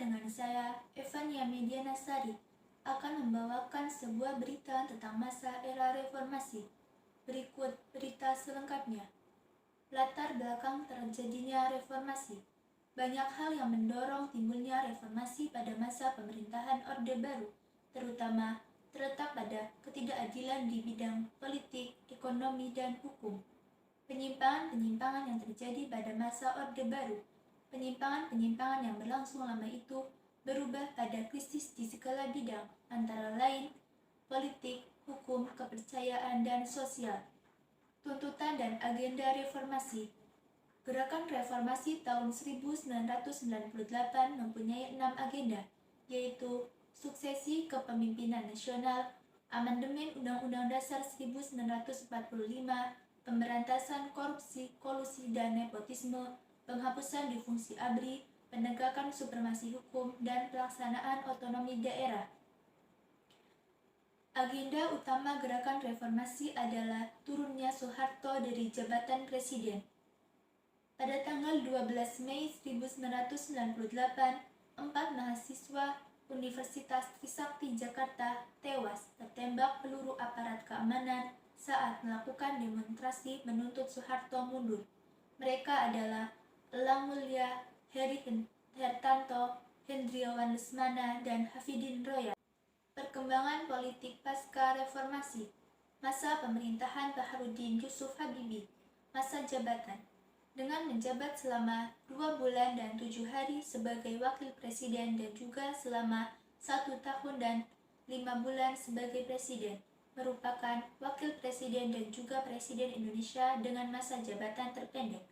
dengan saya, Evania Medianasari, akan membawakan sebuah berita tentang masa era reformasi. Berikut berita selengkapnya. Latar belakang terjadinya reformasi. Banyak hal yang mendorong timbulnya reformasi pada masa pemerintahan Orde Baru, terutama terletak pada ketidakadilan di bidang politik, ekonomi, dan hukum. Penyimpangan-penyimpangan yang terjadi pada masa Orde Baru. Penyimpangan-penyimpangan yang berlangsung lama itu berubah pada krisis di segala bidang, antara lain politik, hukum, kepercayaan, dan sosial. Tuntutan dan agenda reformasi. Gerakan reformasi tahun 1998 mempunyai 6 agenda, yaitu suksesi kepemimpinan nasional, amandemen Undang-Undang Dasar 1945, pemberantasan korupsi, kolusi, dan nepotisme, penghapusan difungsi ABRI, penegakan supremasi hukum, dan pelaksanaan otonomi daerah. Agenda utama gerakan reformasi adalah turunnya Soeharto dari jabatan presiden. Pada tanggal 12 Mei 1998, 4 mahasiswa Universitas Trisakti Jakarta tewas tertembak peluru aparat keamanan saat melakukan demonstrasi menuntut Soeharto mundur. Mereka adalah Elang Mulia, Heri Hertanto, Hendriawan Lesmana, dan Hafidin Roya. Perkembangan politik pasca reformasi. Masa pemerintahan Baharudin Yusuf Habibie. Masa jabatan. Dengan menjabat selama 2 bulan dan 7 hari sebagai wakil presiden dan juga selama 1 tahun dan 5 bulan sebagai presiden, merupakan wakil presiden dan juga presiden Indonesia dengan masa jabatan terpendek.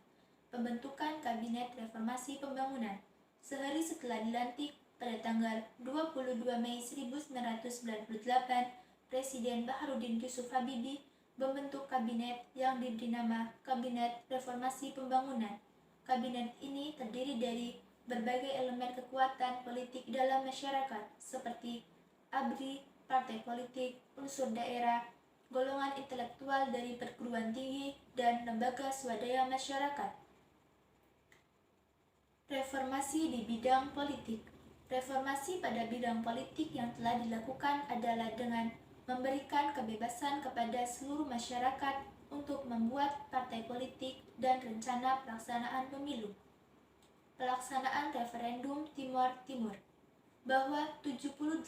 Pembentukan Kabinet Reformasi Pembangunan. Sehari setelah dilantik pada tanggal 22 Mei 1998, Presiden Baharudin Yusuf Habibie membentuk kabinet yang diberi nama Kabinet Reformasi Pembangunan. Kabinet ini terdiri dari berbagai elemen kekuatan politik dalam masyarakat seperti ABRI, partai politik, unsur daerah, golongan intelektual dari perguruan tinggi, dan lembaga swadaya masyarakat. Reformasi di bidang politik. Reformasi pada bidang politik yang telah dilakukan adalah dengan memberikan kebebasan kepada seluruh masyarakat untuk membuat partai politik dan rencana pelaksanaan pemilu. Pelaksanaan referendum Timor Timur. Bahwa 78%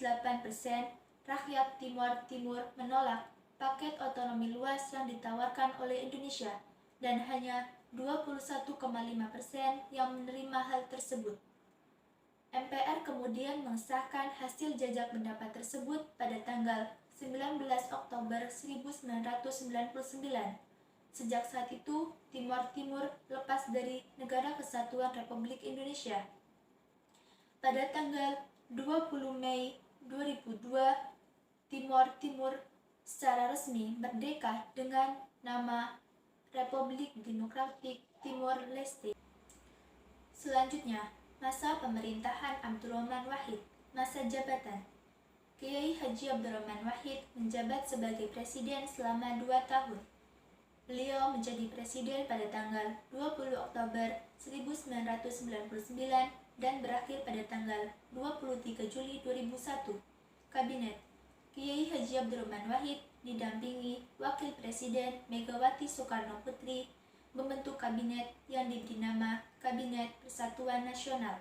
rakyat Timor Timur menolak paket otonomi luas yang ditawarkan oleh Indonesia dan hanya 21,5% yang menerima hal tersebut. MPR kemudian mengesahkan hasil jajak pendapat tersebut pada tanggal 19 Oktober 1999. Sejak saat itu, Timor Timur lepas dari Negara Kesatuan Republik Indonesia. Pada tanggal 20 Mei 2002, Timor Timur secara resmi merdeka dengan nama Republik Demokratik Timor Leste. Selanjutnya, masa pemerintahan Abdurrahman Wahid. Masa jabatan. Kiai Haji Abdurrahman Wahid menjabat sebagai presiden selama 2 tahun. Beliau menjadi presiden pada tanggal 20 Oktober 1999 dan berakhir pada tanggal 23 Juli 2001. Kabinet. Kiai Haji Abdurrahman Wahid didampingi Wakil Presiden Megawati Soekarno Putri membentuk kabinet yang diberi nama Kabinet Persatuan Nasional.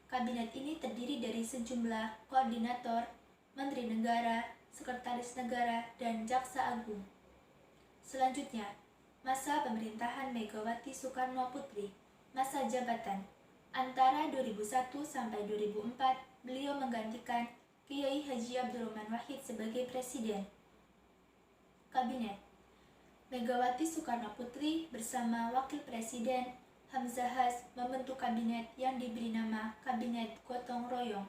Kabinet ini terdiri dari sejumlah koordinator, menteri negara, sekretaris negara, dan jaksa agung. Selanjutnya, masa pemerintahan Megawati Soekarno Putri. Masa jabatan. Antara 2001 sampai 2004, beliau menggantikan Kiai Haji Abdurrahman Wahid sebagai presiden. Kabinet. Megawati Soekarno Putri bersama Wakil Presiden Hamzahas membentuk kabinet yang diberi nama Kabinet Gotong Royong.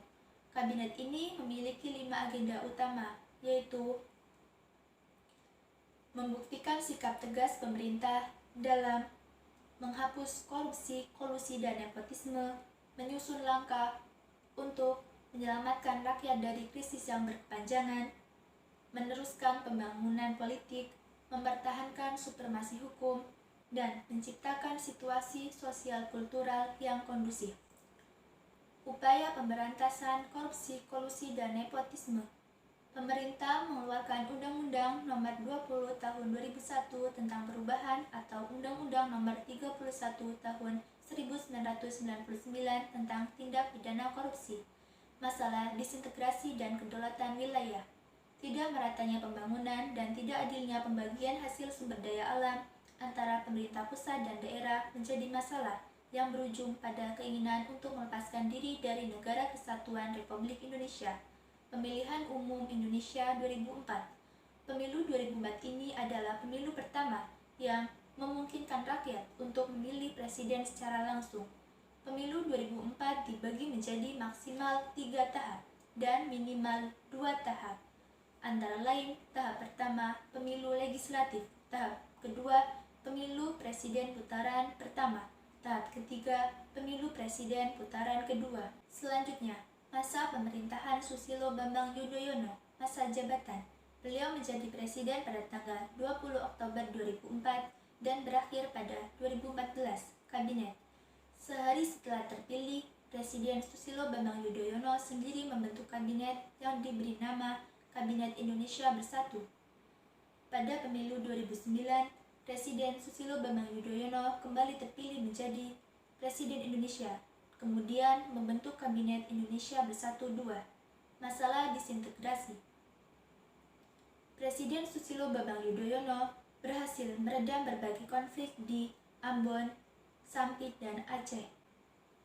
Kabinet ini memiliki 5 agenda utama, yaitu membuktikan sikap tegas pemerintah dalam menghapus korupsi, kolusi, dan nepotisme, menyusun langkah untuk menyelamatkan rakyat dari krisis yang berkepanjangan, meneruskan pembangunan politik, mempertahankan supremasi hukum, dan menciptakan situasi sosial kultural yang kondusif. Upaya pemberantasan korupsi, kolusi, dan nepotisme. Pemerintah mengeluarkan Undang-Undang Nomor 20 Tahun 2001 tentang perubahan atau Undang-Undang Nomor 31 Tahun 1999 tentang tindak pidana korupsi. Masalah disintegrasi dan kedaulatan wilayah. Tidak meratanya pembangunan dan tidak adilnya pembagian hasil sumber daya alam antara pemerintah pusat dan daerah menjadi masalah yang berujung pada keinginan untuk melepaskan diri dari Negara Kesatuan Republik Indonesia. Pemilihan Umum Indonesia 2004. Pemilu 2004 ini adalah pemilu pertama yang memungkinkan rakyat untuk memilih presiden secara langsung. Pemilu 2004 dibagi menjadi maksimal 3 tahap dan minimal 2 tahap. Antara lain, tahap pertama, pemilu legislatif. Tahap kedua, pemilu presiden putaran pertama. Tahap ketiga, pemilu presiden putaran kedua. Selanjutnya, masa pemerintahan Susilo Bambang Yudhoyono, masa jabatan. Beliau menjadi presiden pada tanggal 20 Oktober 2004 dan berakhir pada 2014. Kabinet. Sehari setelah terpilih, Presiden Susilo Bambang Yudhoyono sendiri membentuk kabinet yang diberi nama Kabinet Indonesia Bersatu. Pada pemilu 2009, Presiden Susilo Bambang Yudhoyono kembali terpilih menjadi Presiden Indonesia, kemudian membentuk Kabinet Indonesia Bersatu II. Masalah disintegrasi. Presiden Susilo Bambang Yudhoyono berhasil meredam berbagai konflik di Ambon, Sampit, dan Aceh.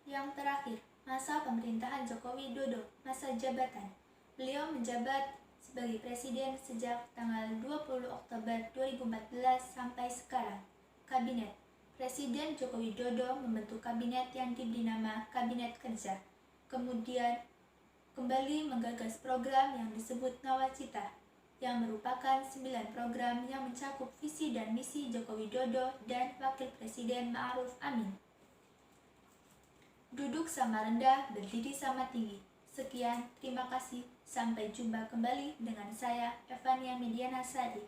Yang terakhir, masa pemerintahan Joko Widodo, masa jabatan. Beliau menjabat sebagai presiden sejak tanggal 20 Oktober 2014 sampai sekarang. Kabinet. Presiden Joko Widodo membentuk kabinet yang diberi nama Kabinet Kerja. Kemudian kembali menggagas program yang disebut Nawacita, yang merupakan 9 program yang mencakup visi dan misi Joko Widodo dan Wakil Presiden Ma'ruf Amin. Duduk sama rendah, berdiri sama tinggi. Sekian, terima kasih. Sampai jumpa kembali dengan saya, Evania Mediana Sari.